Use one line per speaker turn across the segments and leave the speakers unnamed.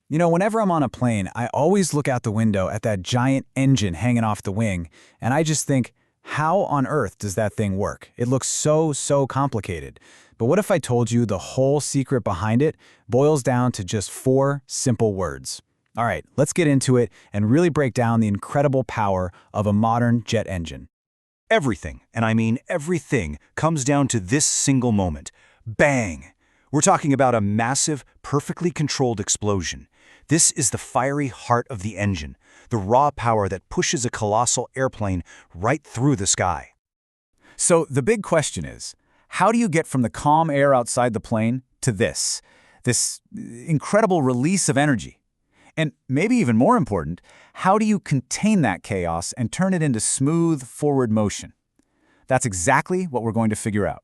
Whenever I'm on a plane, I always look out the window at that giant engine hanging off the wing, and I just think, how on earth does that thing work? It looks so complicated. But what if I told you the whole secret behind it boils down to just 4 simple words? All right, let's get into it and really break down the incredible power of a modern jet engine.
Everything, and I mean everything, comes down to this single moment. Bang! We're talking about a massive, perfectly controlled explosion. This is the fiery heart of the engine, the raw power that pushes a colossal airplane right through the sky.
So the big question is, how do you get from the calm air outside the plane to this incredible release of energy? And maybe even more important, how do you contain that chaos and turn it into smooth forward motion? That's exactly what we're going to figure out.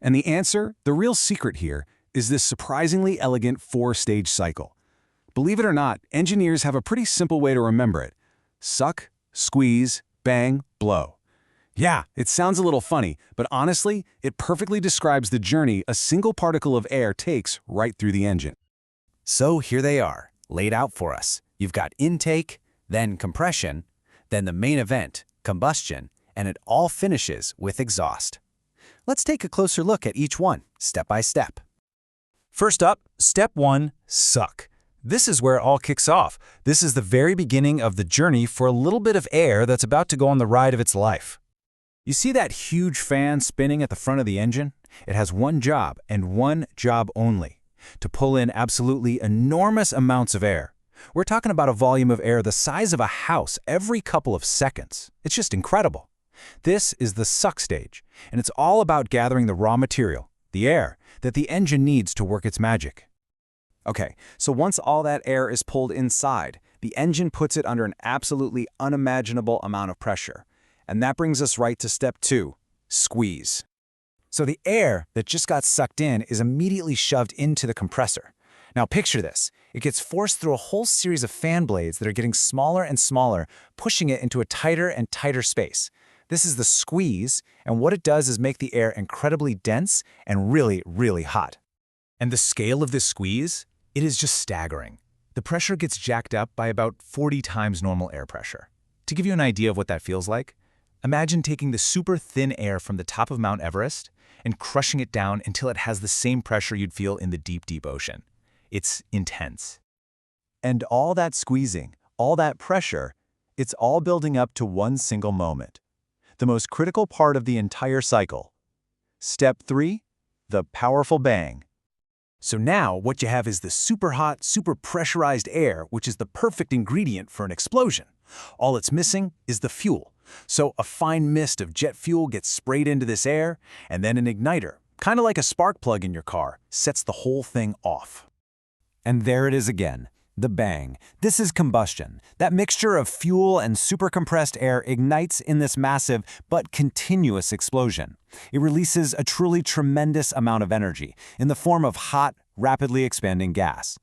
And the answer, the real secret here, is this surprisingly elegant 4-stage cycle. Believe it or not, engineers have a pretty simple way to remember it. Suck, squeeze, bang, blow. Yeah, it sounds a little funny, but honestly, it perfectly describes the journey a single particle of air takes right through the engine.
So here they are, laid out for us. You've got intake, then compression, then the main event, combustion, and it all finishes with exhaust. Let's take a closer look at each one, step by step.
First up, step 1, suck. This is where it all kicks off. This is the very beginning of the journey for a little bit of air that's about to go on the ride of its life.
You see that huge fan spinning at the front of the engine? It has one job, and one job only: to pull in absolutely enormous amounts of air. We're talking about a volume of air the size of a house every couple of seconds. It's just incredible. This is the suck stage, and it's all about gathering the raw material, the air, that the engine needs to work its magic.
Okay, so once all that air is pulled inside, the engine puts it under an absolutely unimaginable amount of pressure. And that brings us right to step 2, squeeze. So the air that just got sucked in is immediately shoved into the compressor. Now picture this. It gets forced through a whole series of fan blades that are getting smaller and smaller, pushing it into a tighter and tighter space. This is the squeeze, and what it does is make the air incredibly dense and really hot.
And the scale of this squeeze? It is just staggering. The pressure gets jacked up by about 40 times normal air pressure. To give you an idea of what that feels like, imagine taking the super thin air from the top of Mount Everest and crushing it down until it has the same pressure you'd feel in the deep ocean. It's intense.
And all that squeezing, all that pressure, it's all building up to one single moment. The most critical part of the entire cycle. Step 3, the powerful bang.
So now what you have is the super hot, super pressurized air, which is the perfect ingredient for an explosion. All it's missing is the fuel. So a fine mist of jet fuel gets sprayed into this air, and then an igniter, kind of like a spark plug in your car, sets the whole thing off.
And there it is again, the bang. This is combustion. That mixture of fuel and super compressed air ignites in this massive but continuous explosion. It releases a truly tremendous amount of energy in the form of hot, rapidly expanding gas.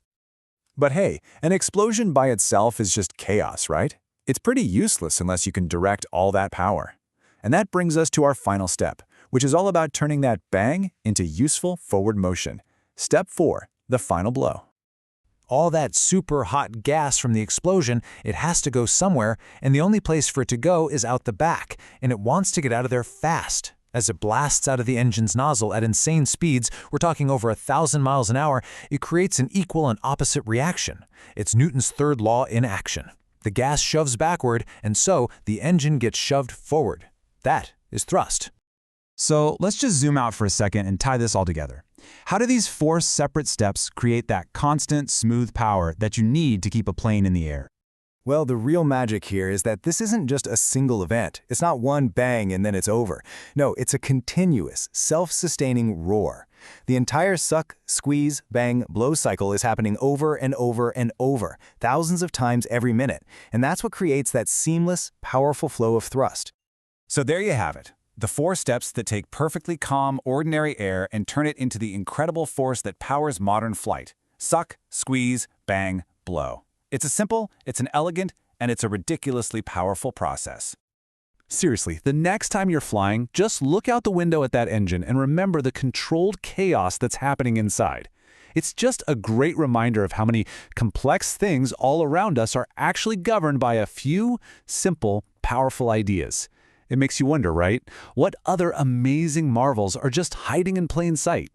But hey, an explosion by itself is just chaos, right? It's pretty useless unless you can direct all that power. And that brings us to our final step, which is all about turning that bang into useful forward motion. Step 4, the final blow. All that super hot gas from the explosion, it has to go somewhere, and the only place for it to go is out the back, and it wants to get out of there fast. As it blasts out of the engine's nozzle at insane speeds, we're talking over 1,000 miles an hour, it creates an equal and opposite reaction. It's Newton's third law in action. The gas shoves backward, and so the engine gets shoved forward. That is thrust. So let's just zoom out for a second and tie this all together. How do these 4 separate steps create that constant, smooth power that you need to keep a plane in the air? Well, the real magic here is that this isn't just a single event. It's not one bang and then it's over. No, it's a continuous, self-sustaining roar. The entire suck, squeeze, bang, blow cycle is happening over and over and over, thousands of times every minute. And that's what creates that seamless, powerful flow of thrust. So there you have it. The 4 steps that take perfectly calm, ordinary air and turn it into the incredible force that powers modern flight. Suck, squeeze, bang, blow. It's a simple, it's an elegant, and it's a ridiculously powerful process. Seriously, the next time you're flying, just look out the window at that engine and remember the controlled chaos that's happening inside.
It's just a great reminder of how many complex things all around us are actually governed by a few simple, powerful ideas. It makes you wonder, right? What other amazing marvels are just hiding in plain sight?